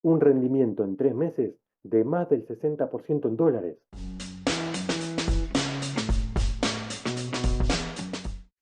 un rendimiento en 3 meses de más del 60% en dólares.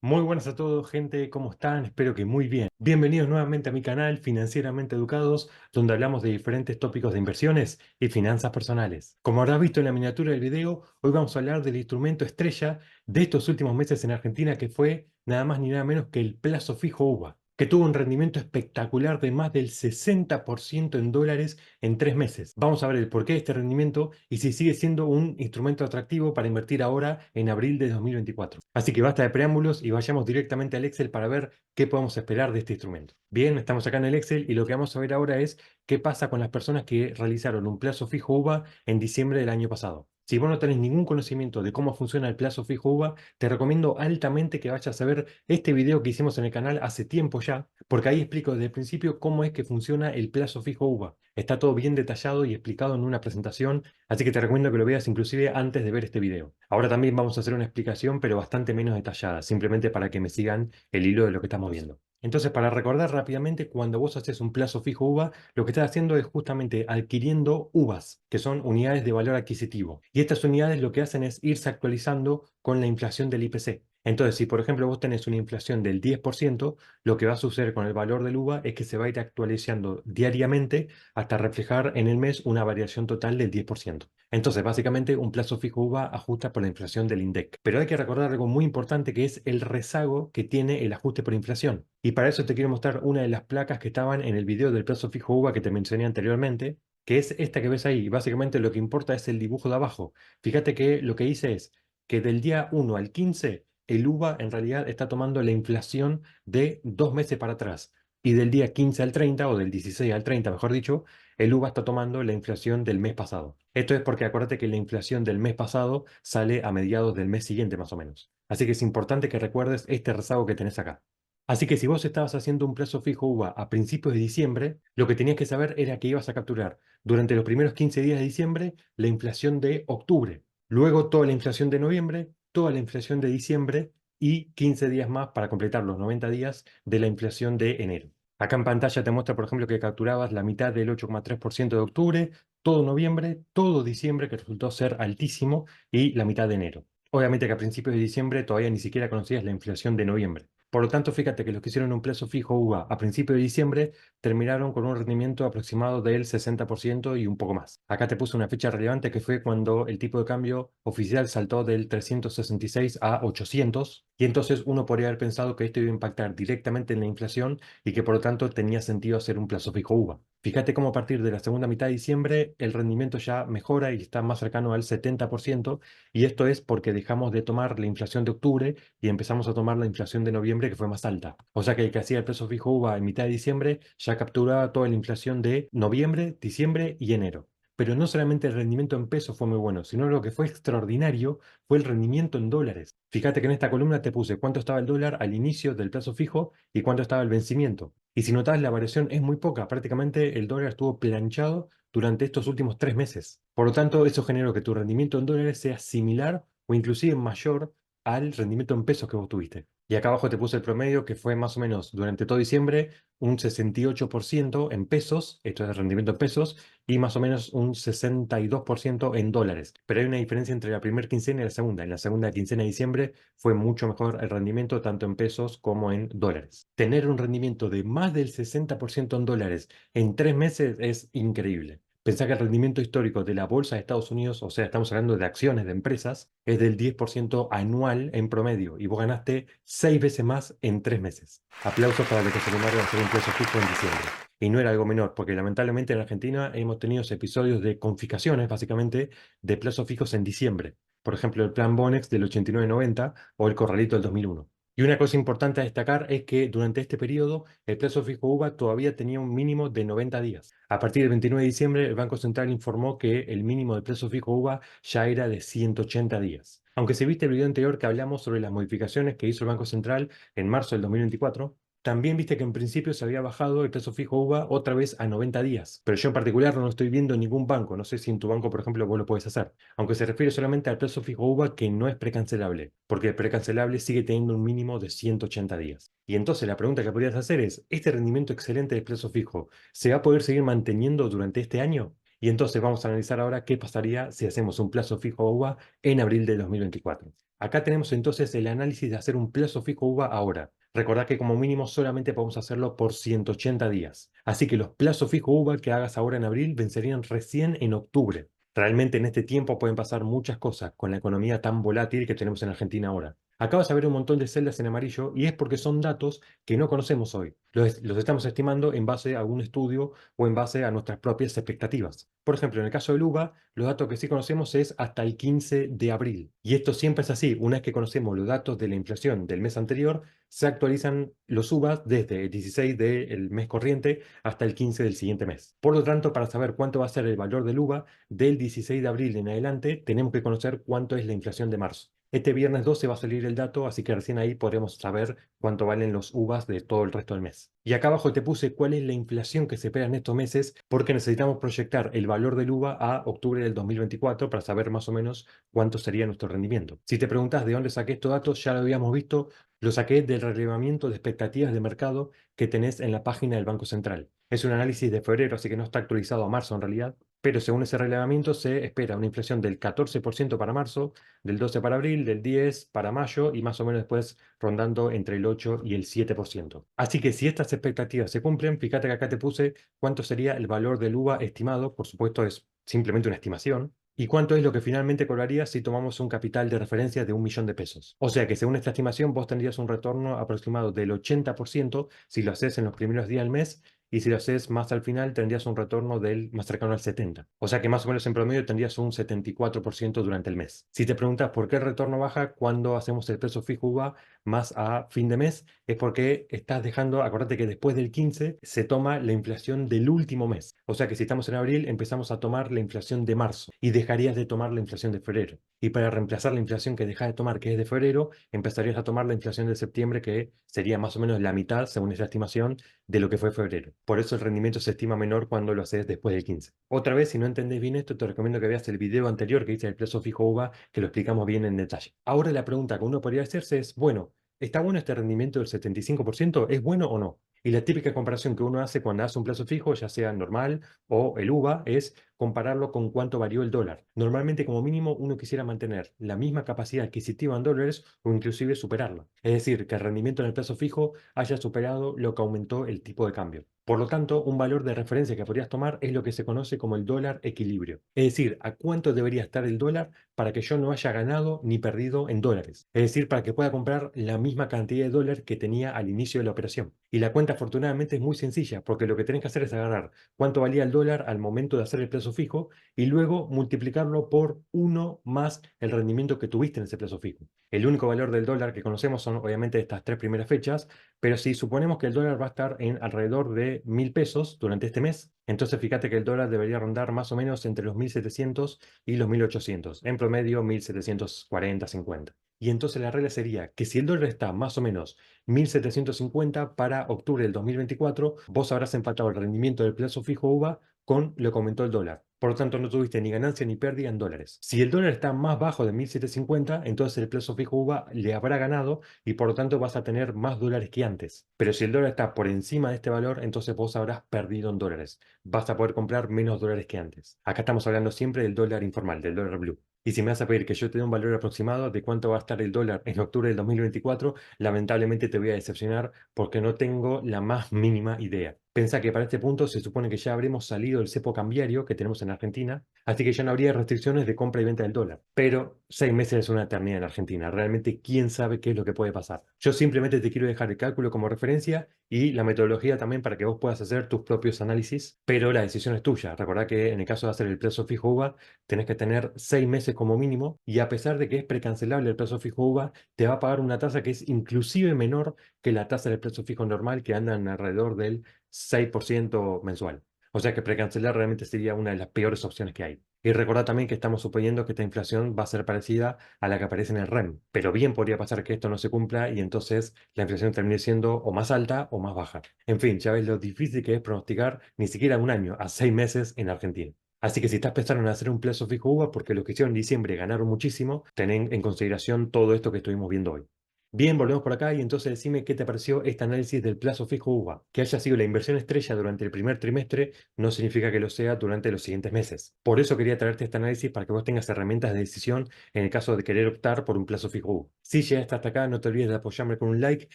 Muy buenas a todos, gente, ¿cómo están? Espero que muy bien. Bienvenidos nuevamente a mi canal Financieramente Educados, donde hablamos de diferentes tópicos de inversiones y finanzas personales. Como habrás visto en la miniatura del video, hoy vamos a hablar del instrumento estrella de estos últimos meses en Argentina, que fue nada más ni nada menos que el plazo fijo UVA, que tuvo un rendimiento espectacular de más del 60% en dólares en 3 meses. Vamos a ver el porqué de este rendimiento y si sigue siendo un instrumento atractivo para invertir ahora en abril de 2024. Así que basta de preámbulos y vayamos directamente al Excel para ver qué podemos esperar de este instrumento. Bien, estamos acá en el Excel y lo que vamos a ver ahora es qué pasa con las personas que realizaron un plazo fijo UVA en diciembre del año pasado. Si vos no tenés ningún conocimiento de cómo funciona el plazo fijo UVA, te recomiendo altamente que vayas a ver este video que hicimos en el canal hace tiempo ya, porque ahí explico desde el principio cómo es que funciona el plazo fijo UVA. Está todo bien detallado y explicado en una presentación, así que te recomiendo que lo veas inclusive antes de ver este video. Ahora también vamos a hacer una explicación, pero bastante menos detallada, simplemente para que me sigan el hilo de lo que estamos viendo. Entonces, para recordar rápidamente, cuando vos haces un plazo fijo UVA, lo que estás haciendo es justamente adquiriendo UVAs, que son unidades de valor adquisitivo. Y estas unidades lo que hacen es irse actualizando con la inflación del IPC. Entonces, si por ejemplo vos tenés una inflación del 10%, lo que va a suceder con el valor del UVA es que se va a ir actualizando diariamente hasta reflejar en el mes una variación total del 10%. Entonces, básicamente, un plazo fijo UVA ajusta por la inflación del INDEC. Pero hay que recordar algo muy importante que es el rezago que tiene el ajuste por inflación. Y para eso te quiero mostrar una de las placas que estaban en el video del plazo fijo UVA que te mencioné anteriormente, que es esta que ves ahí. Básicamente lo que importa es el dibujo de abajo. Fíjate que lo que hice es que del día 1 al 15, el UVA en realidad está tomando la inflación de 2 meses para atrás. Y del día 15 al 30, o del 16 al 30, mejor dicho, el UVA está tomando la inflación del mes pasado. Esto es porque acuérdate que la inflación del mes pasado sale a mediados del mes siguiente más o menos. Así que es importante que recuerdes este rezago que tenés acá. Así que si vos estabas haciendo un plazo fijo UVA a principios de diciembre, lo que tenías que saber era que ibas a capturar durante los primeros 15 días de diciembre la inflación de octubre, luego toda la inflación de noviembre, toda la inflación de diciembre y 15 días más para completar los 90 días de la inflación de enero. Acá en pantalla te muestra, por ejemplo, que capturabas la mitad del 8,3% de octubre, todo noviembre, todo diciembre, que resultó ser altísimo, y la mitad de enero. Obviamente que a principios de diciembre todavía ni siquiera conocías la inflación de noviembre. Por lo tanto, fíjate que los que hicieron un plazo fijo UVA a principios de diciembre terminaron con un rendimiento aproximado del 60% y un poco más. Acá te puse una fecha relevante que fue cuando el tipo de cambio oficial saltó del 366 a 800, y entonces uno podría haber pensado que esto iba a impactar directamente en la inflación y que por lo tanto tenía sentido hacer un plazo fijo UVA. Fíjate cómo a partir de la segunda mitad de diciembre el rendimiento ya mejora y está más cercano al 70%, y esto es porque dejamos de tomar la inflación de octubre y empezamos a tomar la inflación de noviembre, que fue más alta. O sea que el que hacía el plazo fijo UVA en mitad de diciembre ya capturaba toda la inflación de noviembre, diciembre y enero. Pero no solamente el rendimiento en pesos fue muy bueno, sino lo que fue extraordinario fue el rendimiento en dólares. Fíjate que en esta columna te puse cuánto estaba el dólar al inicio del plazo fijo y cuánto estaba el vencimiento. Y si notas, la variación es muy poca. Prácticamente el dólar estuvo planchado durante estos últimos 3 meses. Por lo tanto, eso generó que tu rendimiento en dólares sea similar o inclusive mayor al rendimiento en pesos que vos tuviste. Y acá abajo te puse el promedio, que fue más o menos durante todo diciembre un 68% en pesos, esto es el rendimiento en pesos, y más o menos un 62% en dólares. Pero hay una diferencia entre la primera quincena y la segunda. En la segunda quincena de diciembre fue mucho mejor el rendimiento tanto en pesos como en dólares. Tener un rendimiento de más del 60% en dólares en 3 meses es increíble. Pensá que el rendimiento histórico de la bolsa de Estados Unidos, o sea, estamos hablando de acciones de empresas, es del 10% anual en promedio y vos ganaste 6 veces más en 3 meses. Aplausos para los que se animaron a hacer un plazo fijo en diciembre. Y no era algo menor, porque lamentablemente en Argentina hemos tenido episodios de confiscaciones, básicamente, de plazos fijos en diciembre. Por ejemplo, el plan Bonex del 89-90 o el Corralito del 2001. Y una cosa importante a destacar es que durante este periodo el plazo fijo UVA todavía tenía un mínimo de 90 días. A partir del 29 de diciembre, el Banco Central informó que el mínimo del plazo fijo UVA ya era de 180 días. Aunque se viste el video anterior que hablamos sobre las modificaciones que hizo el Banco Central en marzo del 2024, también viste que en principio se había bajado el plazo fijo UVA otra vez a 90 días. Pero yo en particular no lo estoy viendo en ningún banco. No sé si en tu banco, por ejemplo, vos lo puedes hacer. Aunque se refiere solamente al plazo fijo UVA que no es precancelable, porque el precancelable sigue teniendo un mínimo de 180 días. Y entonces la pregunta que podrías hacer es, ¿este rendimiento excelente del plazo fijo se va a poder seguir manteniendo durante este año? Y entonces vamos a analizar ahora qué pasaría si hacemos un plazo fijo UVA en abril de 2024. Acá tenemos entonces el análisis de hacer un plazo fijo UVA ahora. Recordad que como mínimo solamente podemos hacerlo por 180 días. Así que los plazos fijos UVA que hagas ahora en abril vencerían recién en octubre. Realmente en este tiempo pueden pasar muchas cosas con la economía tan volátil que tenemos en Argentina ahora. Acá vas a ver un montón de celdas en amarillo y es porque son datos que no conocemos hoy. Los estamos estimando en base a algún estudio o en base a nuestras propias expectativas. Por ejemplo, en el caso del UVA, los datos que sí conocemos es hasta el 15 de abril. Y esto siempre es así. Una vez que conocemos los datos de la inflación del mes anterior, se actualizan los UVAs desde el 16 del mes corriente hasta el 15 del siguiente mes. Por lo tanto, para saber cuánto va a ser el valor del UVA del 16 de abril en adelante, tenemos que conocer cuánto es la inflación de marzo. Este viernes 12 va a salir el dato, así que recién ahí podremos saber cuánto valen los UVAs de todo el resto del mes. Y acá abajo te puse cuál es la inflación que se espera en estos meses, porque necesitamos proyectar el valor del UVA a octubre del 2024 para saber más o menos cuánto sería nuestro rendimiento. Si te preguntas de dónde saqué estos datos, ya lo habíamos visto, lo saqué del relevamiento de expectativas de mercado que tenés en la página del Banco Central. Es un análisis de febrero, así que no está actualizado a marzo en realidad, pero según ese relevamiento se espera una inflación del 14% para marzo, del 12 para abril, del 10 para mayo y más o menos después rondando entre el 8 y el 7%. Así que si estas expectativas se cumplen, fíjate que acá te puse cuánto sería el valor del UVA estimado, por supuesto es simplemente una estimación, y cuánto es lo que finalmente cobraría si tomamos un capital de referencia de 1 millón de pesos. O sea que según esta estimación vos tendrías un retorno aproximado del 80% si lo haces en los primeros días del mes y si lo haces más al final tendrías un retorno del más cercano al 70%. O sea que más o menos en promedio tendrías un 74% durante el mes. Si te preguntas por qué el retorno baja cuando hacemos el plazo fijo UVA más a fin de mes, es porque estás dejando, acordate que después del 15 se toma la inflación del último mes. O sea que si estamos en abril empezamos a tomar la inflación de marzo y dejarías de tomar la inflación de febrero. Y para reemplazar la inflación que dejas de tomar, que es de febrero, empezarías a tomar la inflación de septiembre, que sería más o menos la mitad, según esa estimación, de lo que fue febrero. Por eso el rendimiento se estima menor cuando lo haces después del 15. Otra vez, si no entendés bien esto, te recomiendo que veas el video anterior que hice del plazo fijo UVA, que lo explicamos bien en detalle. Ahora la pregunta que uno podría hacerse es, bueno, ¿está bueno este rendimiento del 75%? ¿Es bueno o no? Y la típica comparación que uno hace cuando hace un plazo fijo, ya sea normal o el UVA, es compararlo con cuánto varió el dólar. Normalmente, como mínimo, uno quisiera mantener la misma capacidad adquisitiva en dólares o inclusive superarla. Es decir, que el rendimiento en el plazo fijo haya superado lo que aumentó el tipo de cambio. Por lo tanto, un valor de referencia que podrías tomar es lo que se conoce como el dólar equilibrio. Es decir, a cuánto debería estar el dólar para que yo no haya ganado ni perdido en dólares. Es decir, para que pueda comprar la misma cantidad de dólares que tenía al inicio de la operación. Y la cuenta afortunadamente es muy sencilla, porque lo que tenés que hacer es agarrar cuánto valía el dólar al momento de hacer el plazo fijo y luego multiplicarlo por uno más el rendimiento que tuviste en ese plazo fijo. El único valor del dólar que conocemos son obviamente estas tres primeras fechas, pero si suponemos que el dólar va a estar en alrededor de 1.000 pesos durante este mes, entonces fíjate que el dólar debería rondar más o menos entre los 1.700 y los 1.800, en promedio 1.740-50. Y entonces la regla sería que si el dólar está más o menos 1.750 para octubre del 2024, vos habrás empatado el rendimiento del plazo fijo UVA con lo que aumentó el dólar. Por lo tanto, no tuviste ni ganancia ni pérdida en dólares. Si el dólar está más bajo de 1.750, entonces el plazo fijo UVA le habrá ganado y por lo tanto vas a tener más dólares que antes. Pero si el dólar está por encima de este valor, entonces vos habrás perdido en dólares. Vas a poder comprar menos dólares que antes. Acá estamos hablando siempre del dólar informal, del dólar blue. Y si me vas a pedir que yo te dé un valor aproximado de cuánto va a estar el dólar en octubre del 2024, lamentablemente te voy a decepcionar porque no tengo la más mínima idea. Pensá que para este punto se supone que ya habremos salido del cepo cambiario que tenemos en Argentina, así que ya no habría restricciones de compra y venta del dólar. Pero 6 meses es una eternidad en Argentina. Realmente, ¿quién sabe qué es lo que puede pasar? Yo simplemente te quiero dejar el cálculo como referencia y la metodología también para que vos puedas hacer tus propios análisis, pero la decisión es tuya. Recordá que en el caso de hacer el plazo fijo UVA, tenés que tener 6 meses como mínimo y a pesar de que es precancelable el plazo fijo UVA, te va a pagar una tasa que es inclusive menor que la tasa del plazo fijo normal que andan alrededor del 6% mensual. O sea que precancelar realmente sería una de las peores opciones que hay. Y recordad también que estamos suponiendo que esta inflación va a ser parecida a la que aparece en el REM, pero bien podría pasar que esto no se cumpla y entonces la inflación termine siendo o más alta o más baja. En fin, ya ves lo difícil que es pronosticar ni siquiera un año, a 6 meses en Argentina. Así que si estás pensando en hacer un plazo fijo UVA porque lo que hicieron en diciembre ganaron muchísimo, ten en consideración todo esto que estuvimos viendo hoy. Bien, volvemos por acá y entonces decime qué te pareció este análisis del plazo fijo UVA. Que haya sido la inversión estrella durante el primer trimestre no significa que lo sea durante los siguientes meses. Por eso quería traerte este análisis para que vos tengas herramientas de decisión en el caso de querer optar por un plazo fijo UVA. Si llegaste hasta acá, no te olvides de apoyarme con un like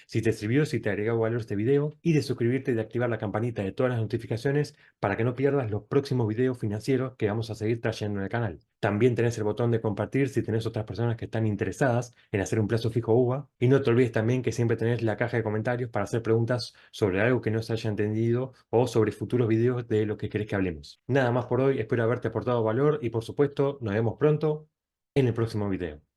si te sirvió, si te agregó valor este video y de suscribirte y de activar la campanita de todas las notificaciones para que no pierdas los próximos videos financieros que vamos a seguir trayendo en el canal. También tenés el botón de compartir si tenés otras personas que están interesadas en hacer un plazo fijo UVA. Y no te olvides también que siempre tenés la caja de comentarios para hacer preguntas sobre algo que no se haya entendido o sobre futuros videos de lo que querés que hablemos. Nada más por hoy, espero haberte aportado valor y por supuesto nos vemos pronto en el próximo video.